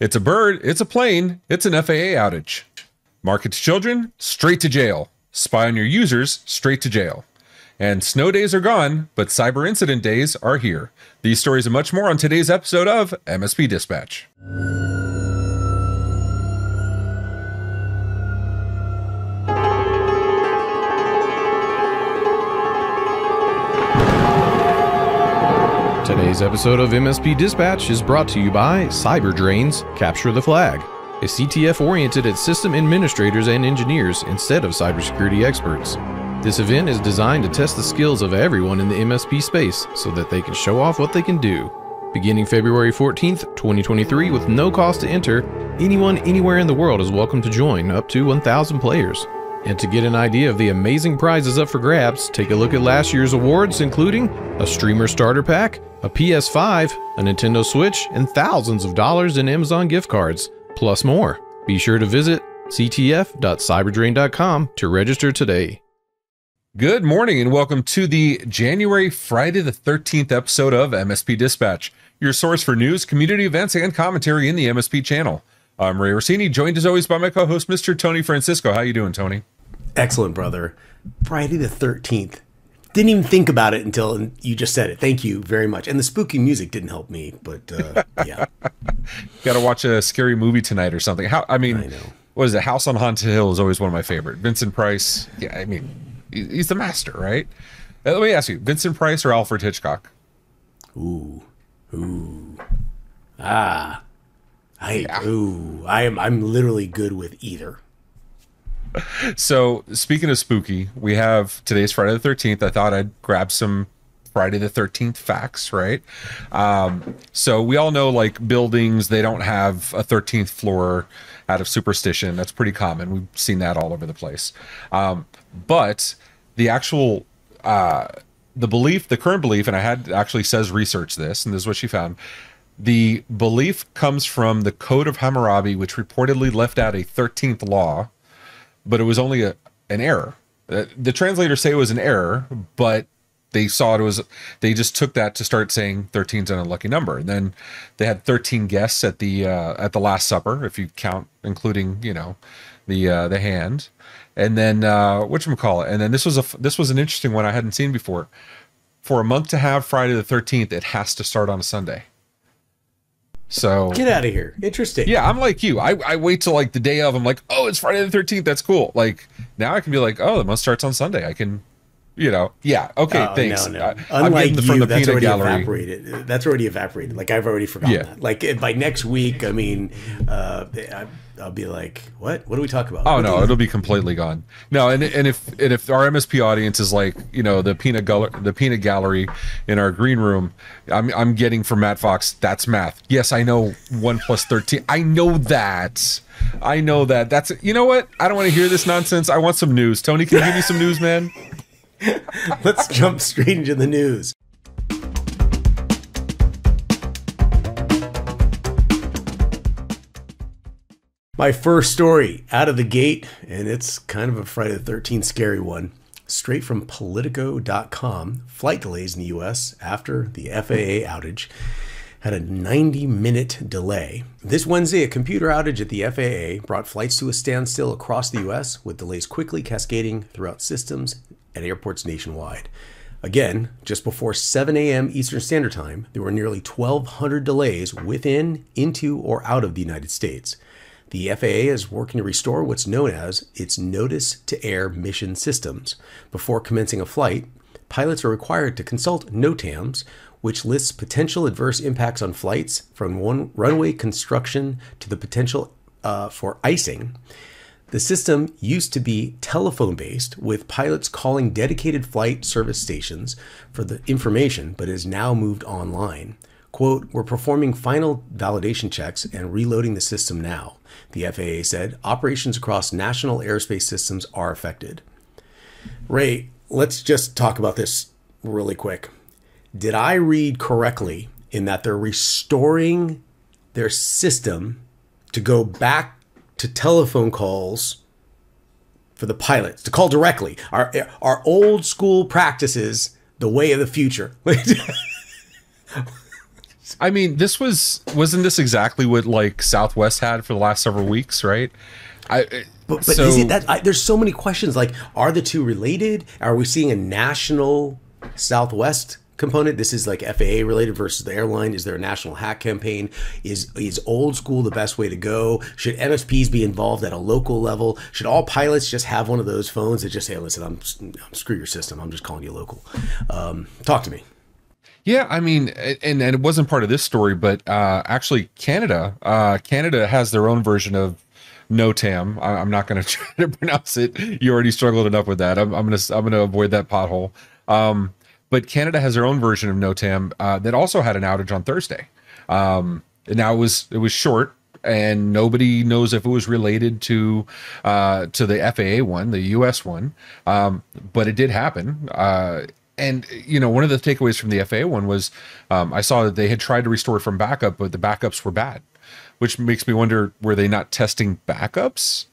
It's a bird, it's a plane, it's an FAA outage. Market to children, straight to jail. Spy on your users, straight to jail. And snow days are gone, but cyber incident days are here. These stories and much more on today's episode of MSP Dispatch. Today's episode of MSP Dispatch is brought to you by CyberDrains Capture the Flag, a CTF oriented at system administrators and engineers instead of cybersecurity experts. This event is designed to test the skills of everyone in the MSP space so that they can show off what they can do. Beginning February 14th, 2023 with no cost to enter, anyone anywhere in the world is welcome to join, up to 1,000 players. And to get an idea of the amazing prizes up for grabs, take a look at last year's awards, including a Streamer Starter Pack, a PS5, a Nintendo Switch, and thousands of dollars in Amazon gift cards, plus more. Be sure to visit ctf.cyberdrain.com to register today. Good morning and welcome to the January Friday the 13th episode of MSP Dispatch, your source for news, community events, and commentary in the MSP channel. I'm Ray Orsini, joined as always by my co-host, Mr. Tony Francisco. How you doing, Tony? Excellent, brother. Friday the 13th. Didn't even think about it until you just said it. Thank you very much. And the spooky music didn't help me, but yeah. Got to watch a scary movie tonight or something. I know. What is it? House on Haunted Hill is always one of my favorite. Vincent Price. Yeah, I mean, he's the master, right? Let me ask you, Vincent Price or Alfred Hitchcock? I'm literally good with either. So speaking of spooky, we have today's Friday the 13th. I thought I'd grab some Friday the 13th facts, right? So we all know, like, buildings, they don't have a 13th floor out of superstition. That's pretty common. We've seen that all over the place. But the actual, the current belief, and I had actually says research this, and this is what she found. The belief comes from the Code of Hammurabi, which reportedly left out a 13th law, but it was only an error. The translators say it was an error, but they saw they just took that to start saying 13 is an unlucky number. And then they had 13 guests at the Last Supper, if you count, including, the hand. And then whatchamacallit? And then this was an interesting one I hadn't seen before. For a month to have Friday the 13th, it has to start on a Sunday. So get out of here. Interesting. Yeah, I'm like you. I wait till like the day of. I'm like, oh, it's Friday the 13th. That's cool. Like, now I can be like, oh, the month starts on Sunday. I can, yeah, okay, thanks. No. Unlike you, from the that's peanut already gallery. evaporated. That's already evaporated. Like, I've already forgotten that. Like, by next week, I mean, I'll be like, what? What do we talk about? Oh, no, it'll be completely gone. No, and if our MSP audience is like, the peanut gallery in our green room, I'm getting from Matt Fox, that's math. Yes, I know 1 + 13. I know that. That's, you know what? I don't want to hear this nonsense. I want some news. Tony, can you give me some news, man? Let's jump straight into the news. My first story out of the gate, and it's kind of a Friday the 13th scary one. Straight from Politico.com, flight delays in the U.S. after the FAA outage had a 90-minute delay. This Wednesday, a computer outage at the FAA brought flights to a standstill across the U.S., with delays quickly cascading throughout systems at airports nationwide. Again, just before 7 a.m. Eastern Standard Time, there were nearly 1,200 delays within, into, or out of the United States. The FAA is working to restore what's known as its Notice to Air mission systems. Before commencing a flight, pilots are required to consult NOTAMs, which lists potential adverse impacts on flights from runway construction to the potential for icing. The system used to be telephone-based, with pilots calling dedicated flight service stations for the information, but is now moved online. Quote, "We're performing final validation checks and reloading the system now," the FAA said. Operations across national airspace systems are affected. Ray, let's just talk about this really quick. Did I read correctly in that they're restoring their system to go back to telephone calls for the pilots, to call directly? Our old school practices, the way of the future. I mean, wasn't this exactly what like Southwest had for the last several weeks, right? But is it that there's so many questions? Like, are the two related? Are we seeing a national Southwest component? This is like FAA related versus the airline. Is there a national hack campaign? Is old school the best way to go? Should MSPs be involved at a local level? Should all pilots just have one of those phones that just say, listen, I'm screw your system, I'm just calling you local? Talk to me. Yeah, I mean, and it wasn't part of this story, but actually Canada has their own version of NOTAM. I'm not going to try to pronounce it. You already struggled enough with that. I'm gonna avoid that pothole. But Canada has their own version of NOTAM that also had an outage on Thursday. Now it was short, and nobody knows if it was related to the FAA one, the US one, but it did happen. And, you know, one of the takeaways from the FAA one was I saw that they had tried to restore it from backup, but the backups were bad, which makes me wonder, were they not testing backups?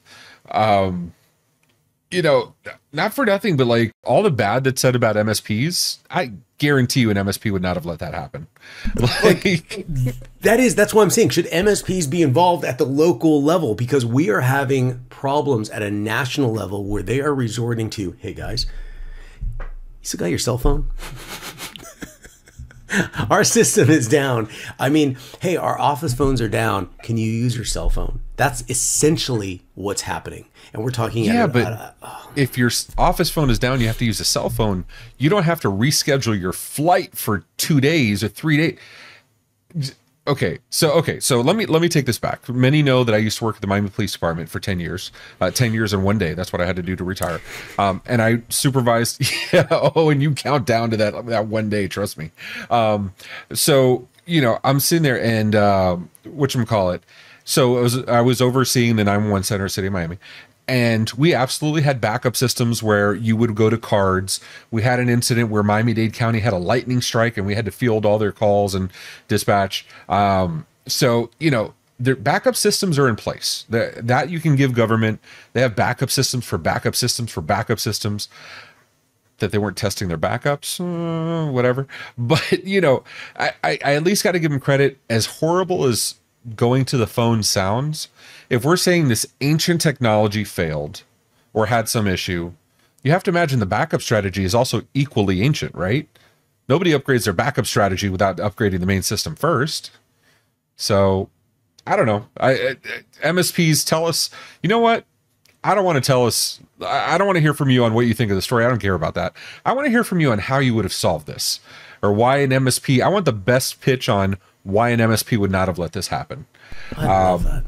You know, not for nothing, but like all the bad that's said about MSPs, I guarantee you an MSP would not have let that happen. Like, that's what I'm saying. Should MSPs be involved at the local level? Because we are having problems at a national level where they are resorting to, hey guys, you still got your cell phone? Our system is down. I mean, hey, our office phones are down. Can you use your cell phone? That's essentially what's happening. And we're talking. Yeah, but if your office phone is down, you have to use a cell phone. You don't have to reschedule your flight for 2 days or 3 days. Okay, so let me take this back. Many know that I used to work at the Miami Police Department for 10 years. 10 years and 1 day. That's what I had to do to retire. And I supervised. Yeah, and you count down to that 1 day. Trust me. So you know, I'm sitting there and whatchamacallit. So I was overseeing the 911 center, City of Miami. And we absolutely had backup systems where you would go to cards. We had an incident where Miami-Dade County had a lightning strike and we had to field all their calls and dispatch. So, you know, their backup systems are in place. That you can give government. They have backup systems for backup systems for backup systems. That they weren't testing their backups, whatever. But, you know, I at least got to give them credit. As horrible as going to the phone sounds, if we're saying this ancient technology failed or had some issue, you have to imagine the backup strategy is also equally ancient, right? Nobody upgrades their backup strategy without upgrading the main system first. So I don't know. MSPs tell us, you know what? I don't want to hear from you on what you think of the story. I don't care about that. I want to hear from you on how you would have solved this, or why an MSP. I want the best pitch on why an MSP would not have let this happen. I love that.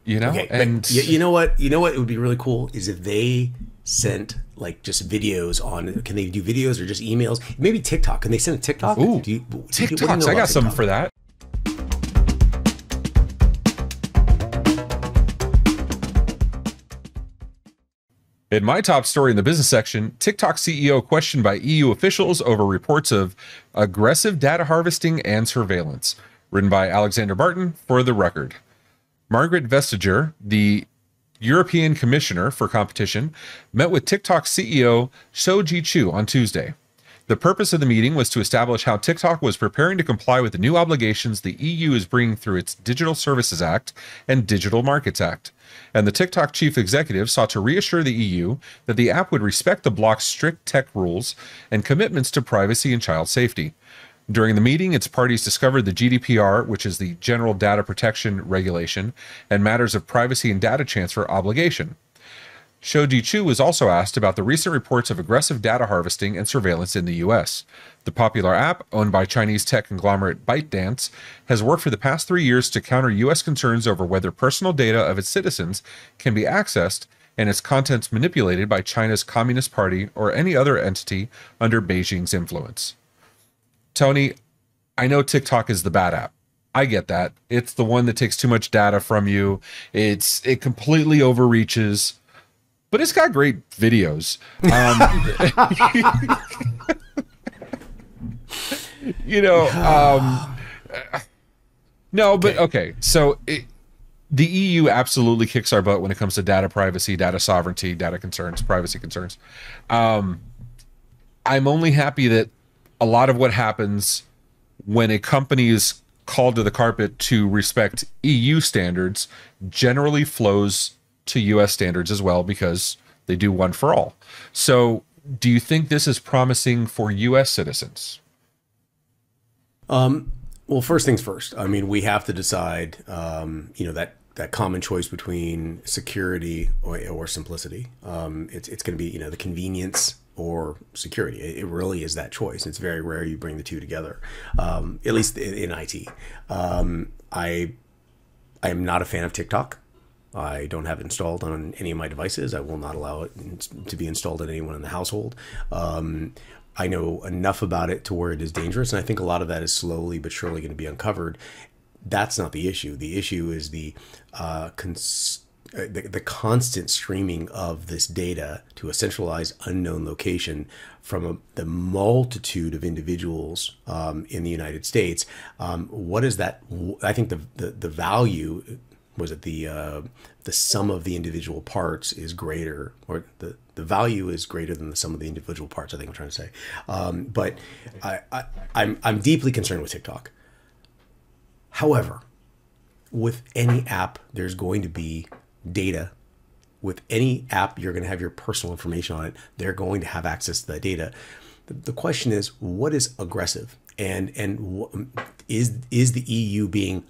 You know, okay, and you know what? You know what? It would be really cool is if they sent like just videos on. Can they do videos or just emails? Maybe TikTok. Can they send a TikTok? Ooh, TikToks. I got something for that. In my top story in the business section, TikTok CEO questioned by EU officials over reports of aggressive data harvesting and surveillance. Written by Alexander Barton for The Record. Margaret Vestager, the European Commissioner for Competition, met with TikTok CEO Shou Zi Chew on Tuesday. The purpose of the meeting was to establish how TikTok was preparing to comply with the new obligations the EU is bringing through its Digital Services Act and Digital Markets Act. And the TikTok chief executive sought to reassure the EU that the app would respect the bloc's strict tech rules and commitments to privacy and child safety. During the meeting, its parties discovered the GDPR, which is the General Data Protection Regulation, and matters of privacy and data transfer obligation. Shou Zi Chew was also asked about the recent reports of aggressive data harvesting and surveillance in the U.S. The popular app, owned by Chinese tech conglomerate ByteDance, has worked for the past 3 years to counter U.S. concerns over whether personal data of its citizens can be accessed and its contents manipulated by China's Communist Party or any other entity under Beijing's influence. Tony, I know TikTok is the bad app. I get that. It's the one that takes too much data from you. It completely overreaches, but it's got great videos. You know, no, but okay. So the EU absolutely kicks our butt when it comes to data privacy, data sovereignty, data concerns, privacy concerns. I'm only happy that a lot of what happens when a company is called to the carpet to respect EU standards generally flows to US standards as well, because they do one for all. So do you think this is promising for US citizens? Well, first things first. I mean, we have to decide, that common choice between security or simplicity. It's going to be, the convenience or security. It really is that choice. It's very rare you bring the two together, at least in IT. I am not a fan of TikTok. I don't have it installed on any of my devices. I will not allow it to be installed on anyone in the household. I know enough about it to where it is dangerous, and I think a lot of that is slowly but surely going to be uncovered. That's not the issue. The issue is the constant streaming of this data to a centralized, unknown location from the multitude of individuals in the United States. What is that? I think the value, was it the sum of the individual parts is greater, or the value is greater than the sum of the individual parts, I think I'm trying to say. But I'm deeply concerned with TikTok. However, with any app, there's going to be data. With any app, you're going to have your personal information on it. They're going to have access to that data. The question is, what is aggressive? And is the EU being,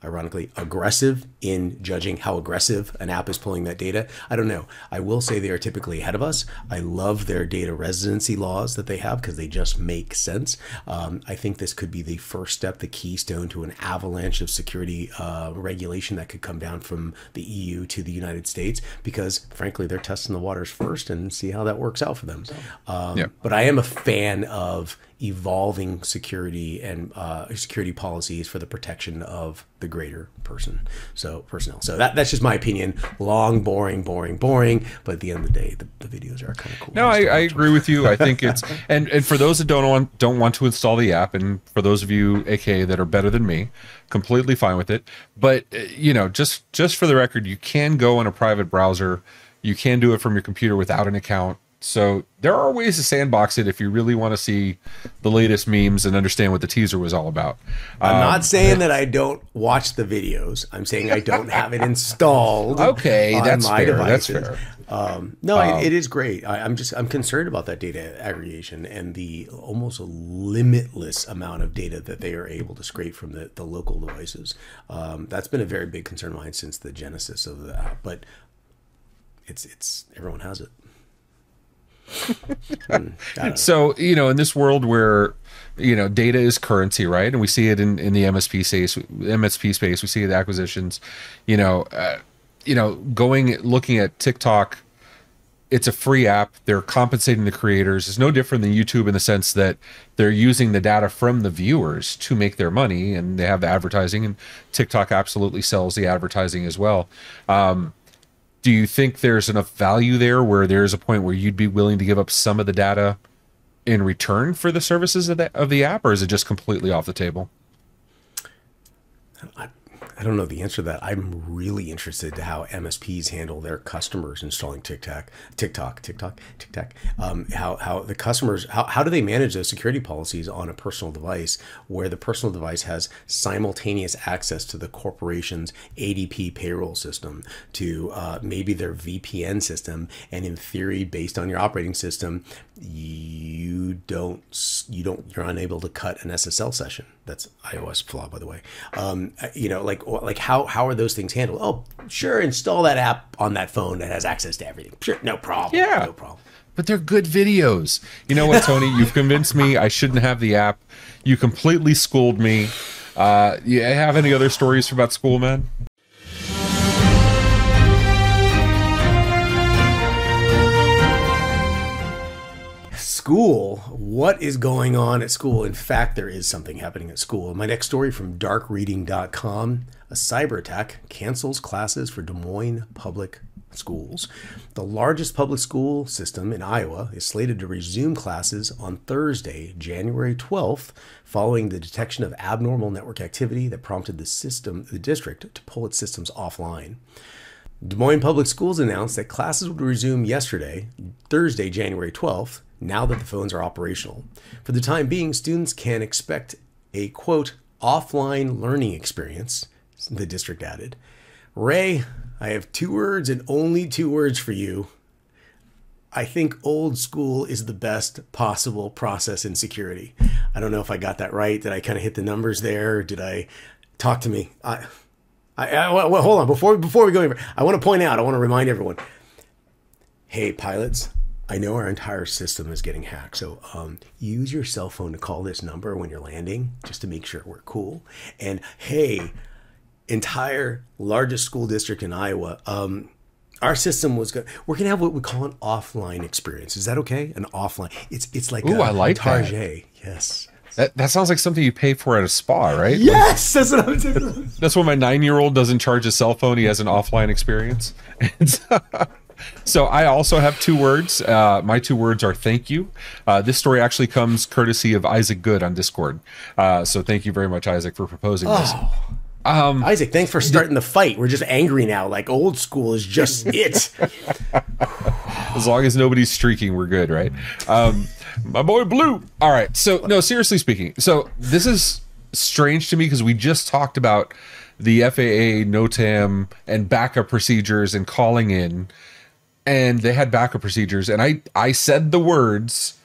ironically, aggressive in judging how aggressive an app is pulling that data? I don't know. I will say they are typically ahead of us. I love their data residency laws that they have because they just make sense. I think this could be the first step, the keystone to an avalanche of security regulation that could come down from the EU to the United States, because frankly, they're testing the waters first and see how that works out for them. But I am a fan of evolving security and security policies for the protection of the greater personnel. So that's just my opinion. Long, boring. But at the end of the day, the videos are kind of cool. No, I agree with you. I think it's and for those that don't want to install the app, and for those of you, aka, that are better than me, completely fine with it. But just for the record, you can go on a private browser. You can do it from your computer without an account. So there are ways to sandbox it if you really want to see the latest memes and understand what the teaser was all about. I'm not saying that I don't watch the videos. I'm saying I don't have it installed. Okay, on that's my fair. devices. That's fair. It is great. I'm concerned about that data aggregation and the almost limitless amount of data that they are able to scrape from the local devices. That's been a very big concern of mine since the genesis of the app. But it's everyone has it. So, in this world where, data is currency, right? And we see it in the MSP space, we see the acquisitions, looking at TikTok, it's a free app. They're compensating the creators. It's no different than YouTube in the sense that they're using the data from the viewers to make their money, and they have the advertising, and TikTok absolutely sells the advertising as well. Do you think there's enough value there where there's a point where you'd be willing to give up some of the data in return for the services of the app, or is it just completely off the table? I don't know the answer to that. I'm really interested to how MSPs handle their customers installing TikTok. How the customers, how do they manage those security policies on a personal device where the personal device has simultaneous access to the corporation's ADP payroll system, to maybe their VPN system, and in theory, based on your operating system, you're unable to cut an SSL session. That's iOS flaw, by the way. How are those things handled? Oh, sure, install that app on that phone that has access to everything. Sure, no problem. Yeah, no problem. But they're good videos. You know what, Tony? You've convinced me I shouldn't have the app. You completely schooled me. You have any other stories about school, man? School. What is going on at school? In fact, there is something happening at school. My next story from darkreading.com: a cyber attack cancels classes for Des Moines Public Schools. The largest public school system in Iowa is slated to resume classes on Thursday, January 12th, following the detection of abnormal network activity that prompted the district to pull its systems offline. Des Moines Public Schools announced that classes would resume yesterday, Thursday, January 12th, now that the phones are operational. For the time being, students can expect a, quote, offline learning experience, the district added. Ray, I have 2 words and only 2 words for you. I think old school is the best possible process in security. I don't know if I got that right. Did I kind of hit the numbers there? Did I talk to me? Well, hold on. Before we go anywhere, I want to point out, I want to remind everyone, hey, pilots, I know our entire system is getting hacked. So use your cell phone to call this number when you're landing, just to make sure we're cool. And hey, entire largest school district in Iowa, our system was good. We're gonna have what we call an offline experience. Is that okay? An offline. It's like I like Target. that. Yes. That sounds like something you pay for at a spa, right? Yes, that's what I'm saying. That's why my 9-year-old doesn't charge his cell phone. He has an offline experience. So I also have 2 words. My 2 words are thank you. This story actually comes courtesy of Isaac Good on Discord. So thank you very much, Isaac, for proposing this. Isaac, thanks for starting the fight. We're just angry now. Like old school is just it. As long as nobody's streaking, we're good, right? My boy Blue. All right. So no, seriously speaking. So this is strange to me because we just talked about the FAA, NOTAM, and backup procedures and calling in, and they had backup procedures. And I said the words,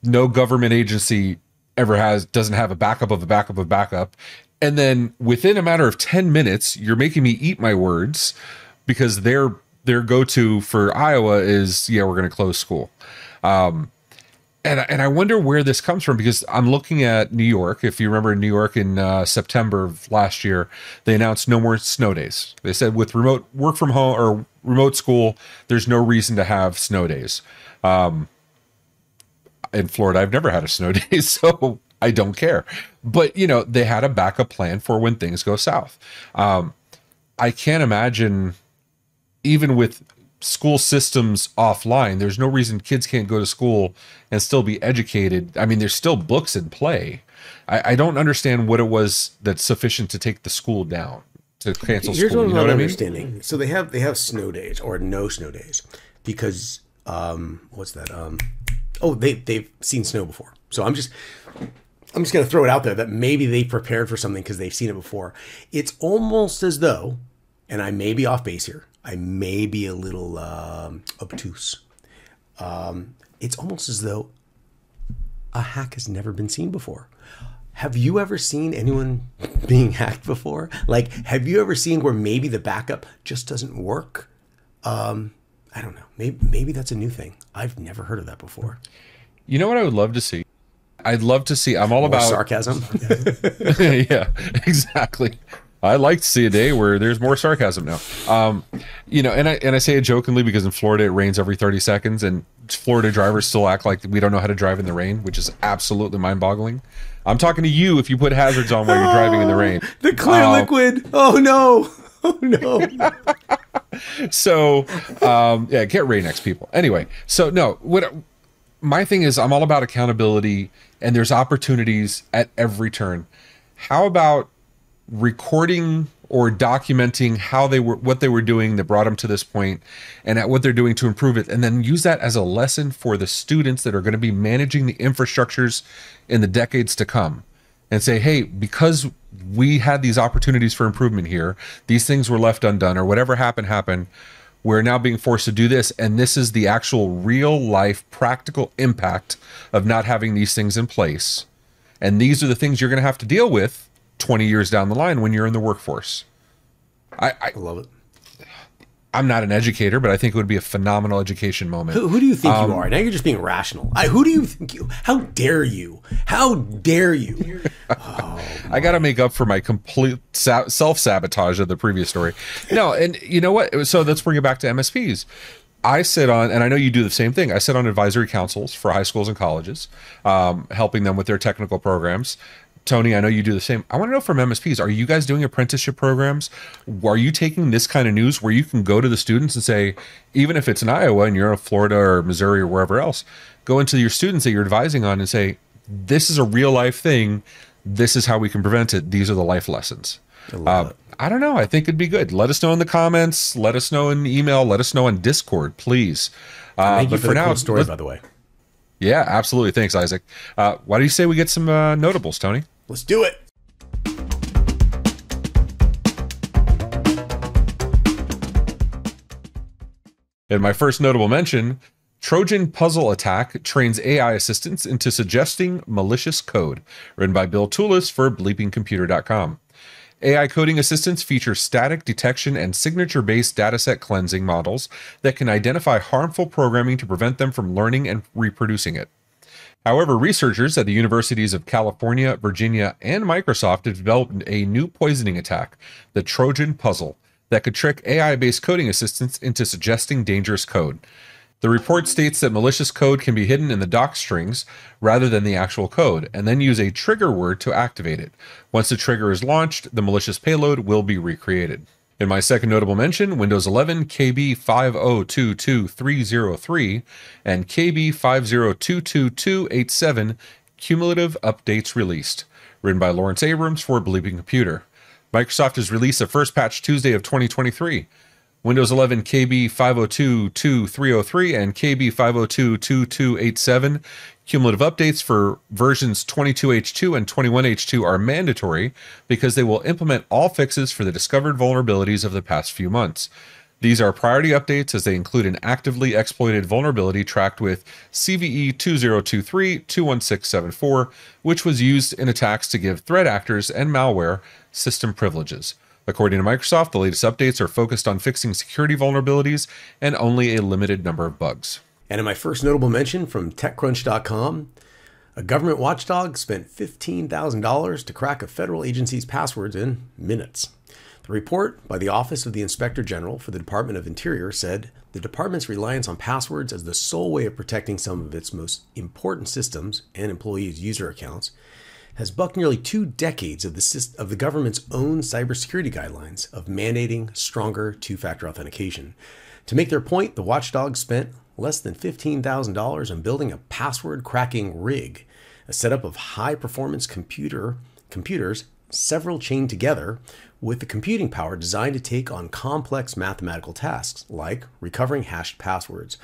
no government agency ever doesn't have a backup of a backup of backup. And then within a matter of 10 minutes, you're making me eat my words because their go-to for Iowa is, yeah, we're going to close school. And I wonder where this comes from, because I'm looking at New York. If you remember in New York in September of last year, they announced no more snow days. They said with remote work from home or remote school, there's no reason to have snow days. In Florida, I've never had a snow day, so I don't care. But, you know, they had a backup plan for when things go south. I can't imagine, even with school systems offline, there's no reason kids can't go to school and still be educated. I mean, there's still books in play. I don't understand what it was that's sufficient to take the school down, to cancel Here's school. what You know I'm what I mean? understanding. So they have snow days or no snow days because what's that? They've seen snow before. So I'm just going to throw it out there that maybe they prepared for something because they've seen it before. It's almost as though, and I may be off base here, I may be a little obtuse. It's almost as though a hack has never been seen before. Have you ever seen anyone being hacked before? Like, have you ever seen where maybe the backup just doesn't work? I don't know. Maybe that's a new thing. I've never heard of that before. You know what I would love to see? I'd love to see. I'm all More about sarcasm. Yeah, exactly. I like to see a day where there's more sarcasm now. You know, and I say it jokingly because in Florida it rains every 30 seconds, and Florida drivers still act like we don't know how to drive in the rain, which is absolutely mind-boggling. I'm talking to you if you put hazards on while you're driving in the rain. The clear liquid. Oh no. Oh no. So, yeah, get Rain-X, people. Anyway, so no, my thing is I'm all about accountability, and there's opportunities at every turn. How about recording or documenting what they were doing that brought them to this point, and at what they're doing to improve it, and then use that as a lesson for the students that are going to be managing the infrastructures in the decades to come, and say, hey, because we had these opportunities for improvement here, these things were left undone, or whatever happened, we're now being forced to do this, and this is the actual real life practical impact of not having these things in place, and these are the things you're going to have to deal with 20 years down the line when you're in the workforce. I love it. I'm not an educator, but I think it would be a phenomenal education moment. Who do you think you are? Now you're just being rational. Who do you think you? How dare you? How dare you? I got to make up for my complete self-sabotage of the previous story. No, and you know what? So let's bring it back to MSPs. I sit on, and I know you do the same thing, I sit on advisory councils for high schools and colleges, helping them with their technical programs. Tony, I know you do the same. I want to know from MSPs, are you guys doing apprenticeship programs? Are you taking this kind of news where you can go to the students and say, even if it's in Iowa and you're in Florida or Missouri or wherever else, go into your students that you're advising on and say, this is a real life thing. This is how we can prevent it. These are the life lessons. I don't know. I think it'd be good. Let us know in the comments. Let us know in email. Let us know on Discord, please. Thank you for the cool story, by the way. Yeah, absolutely. Thanks, Isaac. Why do you say we get some notables, Tony? Let's do it. In my first notable mention, Trojan Puzzle Attack trains AI assistants into suggesting malicious code, written by Bill Toulis for bleepingcomputer.com. AI coding assistants feature static detection and signature-based dataset cleansing models that can identify harmful programming to prevent them from learning and reproducing it. However, researchers at the universities of California, Virginia, and Microsoft have developed a new poisoning attack, the Trojan Puzzle, that could trick AI-based coding assistants into suggesting dangerous code. The report states that malicious code can be hidden in the doc strings rather than the actual code, and then use a trigger word to activate it. Once the trigger is launched, the malicious payload will be recreated. In my second notable mention, Windows 11 KB5022303 and KB5022287 cumulative updates released, written by Lawrence Abrams for Bleeping Computer. Microsoft has released the first patch Tuesday of 2023. Windows 11 KB5022303 and KB5022287 cumulative updates for versions 22H2 and 21H2 are mandatory because they will implement all fixes for the discovered vulnerabilities of the past few months. These are priority updates as they include an actively exploited vulnerability tracked with CVE 2023-21674, which was used in attacks to give threat actors and malware system privileges. According to Microsoft, the latest updates are focused on fixing security vulnerabilities and only a limited number of bugs. And in my first notable mention from TechCrunch.com, a government watchdog spent $15,000 to crack a federal agency's passwords in minutes. The report by the Office of the Inspector General for the Department of Interior said the department's reliance on passwords as the sole way of protecting some of its most important systems and employees' user accounts has bucked nearly 2 decades of the government's own cybersecurity guidelines of mandating stronger two-factor authentication. To make their point, the watchdog spent less than $15,000 on building a password-cracking rig, a setup of high-performance computers, several chained together, with the computing power designed to take on complex mathematical tasks, like recovering hashed passwords.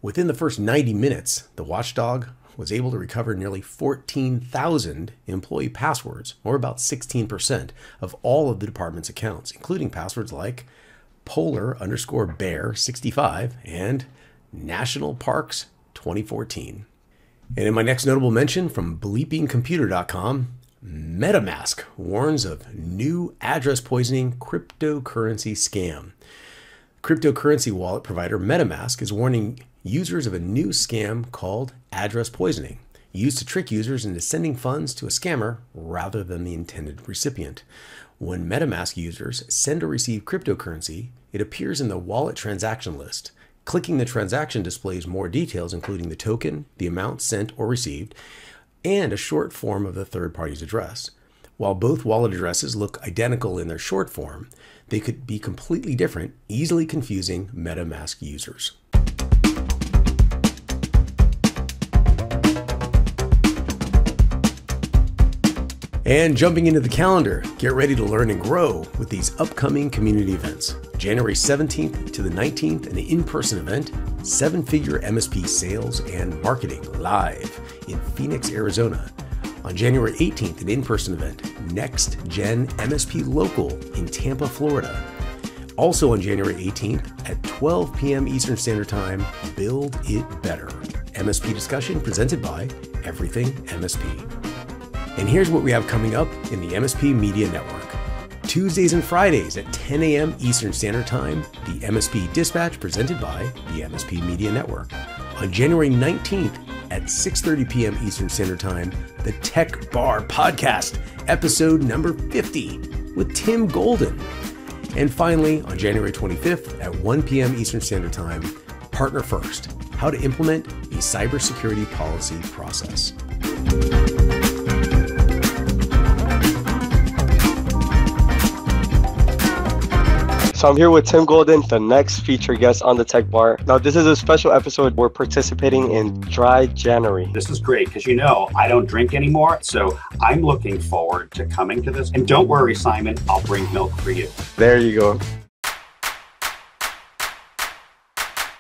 Within the first 90 minutes, the watchdog was able to recover nearly 14,000 employee passwords, or about 16% of all of the department's accounts, including passwords like polar_bear65 and National Parks 2014. And in my next notable mention from bleepingcomputer.com, MetaMask warns of new address poisoning cryptocurrency scam. Cryptocurrency wallet provider MetaMask is warning users of a new scam called address poisoning, used to trick users into sending funds to a scammer rather than the intended recipient. When MetaMask users send or receive cryptocurrency, it appears in the wallet transaction list. Clicking the transaction displays more details, including the token, the amount sent or received, and a short form of the third party's address. While both wallet addresses look identical in their short form, they could be completely different, easily confusing MetaMask users. And jumping into the calendar, get ready to learn and grow with these upcoming community events. January 17th to the 19th, an in-person event, 7-figure MSP sales and marketing live in Phoenix, Arizona. On January 18th, an in-person event, Next Gen MSP Local in Tampa, Florida. Also on January 18th at 12 p.m. Eastern Standard Time, Build It Better. MSP discussion presented by Everything MSP. And here's what we have coming up in the MSP Media Network. Tuesdays and Fridays at 10 a.m. Eastern Standard Time, the MSP Dispatch presented by the MSP Media Network. On January 19th at 6:30 p.m. Eastern Standard Time, the Tech Bar Podcast, episode number 50 with Tim Golden. And finally, on January 25th at 1 p.m. Eastern Standard Time, Partner First, how to implement a cybersecurity policy process. So I'm here with Tim Golden, the next featured guest on the Tech Bar. Now, this is a special episode. We're participating in Dry January. This is great because, you know, I don't drink anymore, so I'm looking forward to coming to this. And don't worry, Simon, I'll bring milk for you. There you go.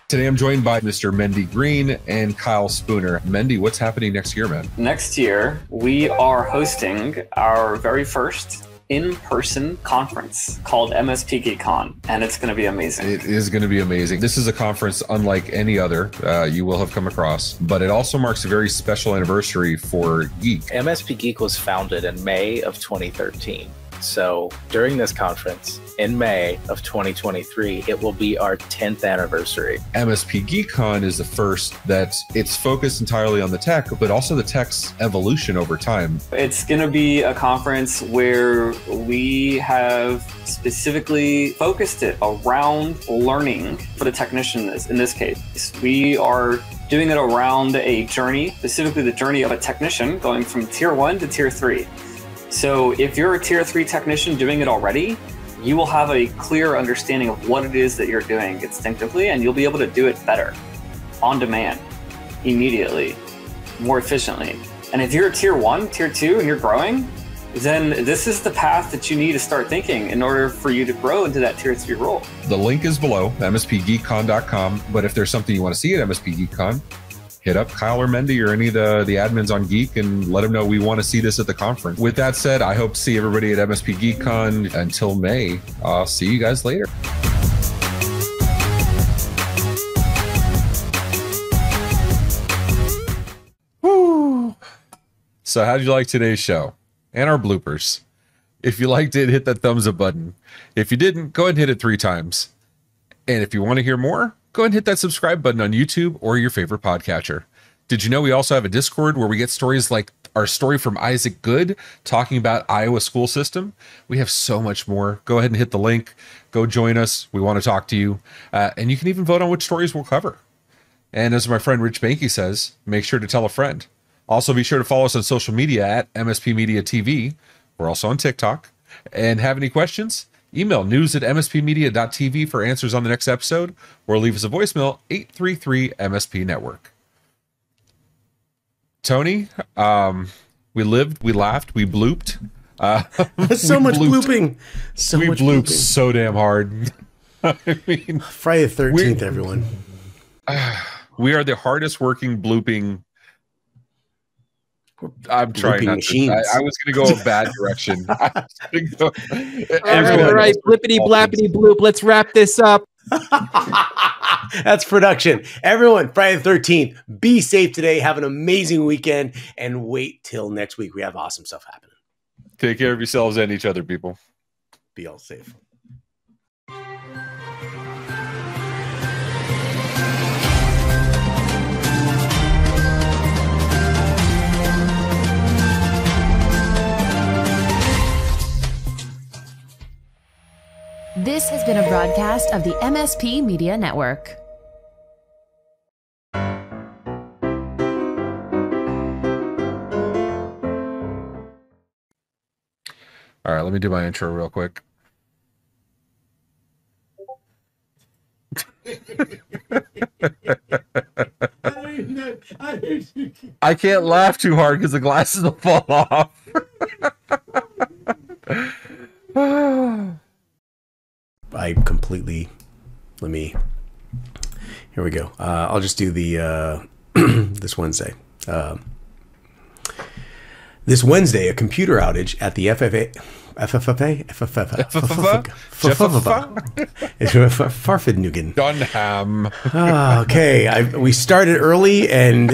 Today I'm joined by Mr. Mendy Green and Kyle Spooner. Mendy, what's happening next year, man? Next year, we are hosting our very first in-person conference called MSP GeekCon, and it's going to be amazing. It is going to be amazing. This is a conference unlike any other you will have come across, but it also marks a very special anniversary for Geek. MSP Geek was founded in May of 2013. So during this conference in May of 2023, it will be our 10th anniversary. MSP GeekCon is the first that it's focused entirely on the tech, but also the tech's evolution over time. It's going to be a conference where we have specifically focused it around learning for the technician in this case. We are doing it around a journey, specifically the journey of a technician going from tier 1 to tier 3. So if you're a tier 3 technician doing it already, you will have a clear understanding of what it is that you're doing instinctively, and you'll be able to do it better, on demand, immediately, more efficiently. And if you're a tier 1, tier 2, and you're growing, then this is the path that you need to start thinking in order for you to grow into that tier 3 role. The link is below, mspgeekcon.com, but if there's something you want to see at MSP GeekCon, hit up Kyle or Mendy or any of the admins on Geek and let them know we want to see this at the conference. With that said, I hope to see everybody at MSP GeekCon. Until May, I'll see you guys later. Woo! So how'd you like today's show? And our bloopers. If you liked it, hit that thumbs up button. If you didn't, go ahead and hit it 3 times. And if you want to hear more, go ahead and hit that subscribe button on YouTube or your favorite podcatcher. Did you know we also have a Discord where we get stories like our story from Isaac Good talking about Iowa school system? We have so much more. Go ahead and hit the link. Go join us. We want to talk to you. And you can even vote on which stories we'll cover. And as my friend Rich Banky says, make sure to tell a friend. Also, be sure to follow us on social media at MSP Media TV. We're also on TikTok. And have any questions? Email news@mspmedia.tv for answers on the next episode, or leave us a voicemail, 833-MSP-Network. Tony, we lived, we laughed, we blooped. So much blooping. So we much blooped blooping. so damn hard. I mean, Friday the 13th, everyone. we are the hardest working blooping. I'm trying Blooping not machines. to. I was going to go a bad direction. All right, blippity blappity bloop. Let's wrap this up. That's production. Everyone, Friday the 13th. Be safe today. Have an amazing weekend. And wait till next week. We have awesome stuff happening. Take care of yourselves and each other, people. Be all safe. This has been a broadcast of the MSP Media Network. All right, let me do my intro real quick. I can't laugh too hard because the glasses will fall off. I completely, here we go. I'll just do the, this Wednesday. This Wednesday, a computer outage at the Farfednugan. Dunham. Okay, we started early and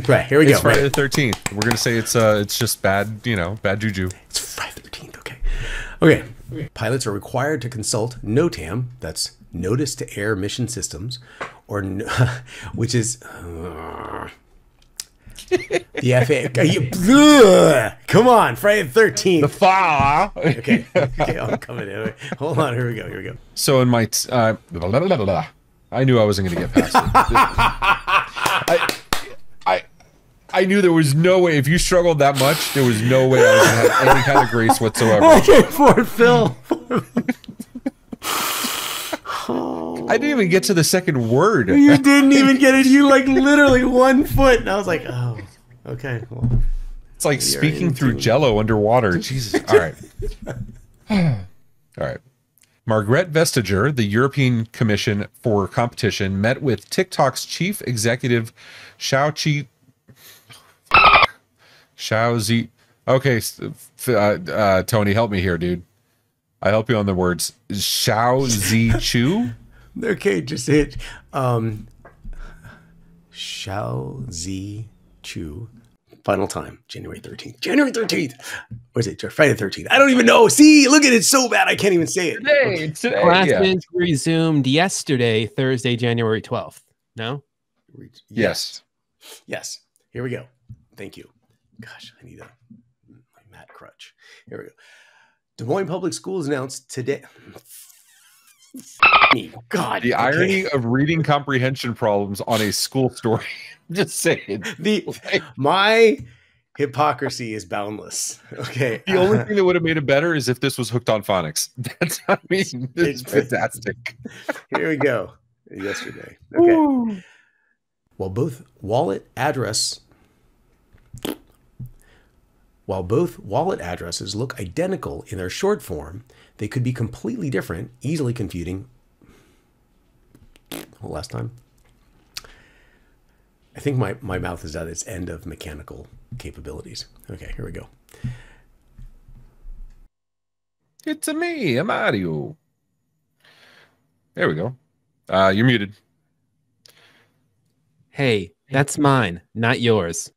right, here we go. It's Friday the 13th. We're gonna say it's just bad, bad juju. It's Friday the 13th. Okay. Pilots are required to consult NOTAM, that's Notice to Air Mission Systems, or which is the FAA. Come on, Friday the 13th. The FAA. Okay, I'm coming in. Hold on, here we go. So in my, I knew I wasn't going to get past it. I knew there was no way, if you struggled that much, there was no way I was going to have any kind of grace whatsoever. Okay, Fort Phil. I didn't even get to the second word. You didn't even get it. You literally 1 foot. And I was like, oh, okay. Well, it's like speaking through Jello underwater. Jesus. All right. All right. Margrethe Vestager, the European Commission for Competition, met with TikTok's chief executive Xiao Okay, Tony, help me here, dude. I help you on the words. Shao Zi Chu. Okay, just hit Shao Zi Chu. Final time, January 13th. January 13th. Or is it Friday the 13th? I don't even know. See, look at it so bad I can't even say it. Today. Classes resumed yesterday, Thursday, January 12th. No? Yes. Yes. Here we go. Thank you. Gosh, I need my mat crutch. Here we go. Des Moines Public Schools announced today. God. The irony of reading comprehension problems on a school story. Just saying. My hypocrisy is boundless. Okay. The only thing that would have made it better is if this was hooked on phonics. That's, I mean, it's fantastic. Here we go. Yesterday. Okay. Ooh. While both wallet addresses look identical in their short form, they could be completely different, easily confusing. Last time. I think my mouth is at its end of mechanical capabilities. Okay, here we go. It's me, I'm Mario. There we go. You're muted. Hey, that's mine, not yours.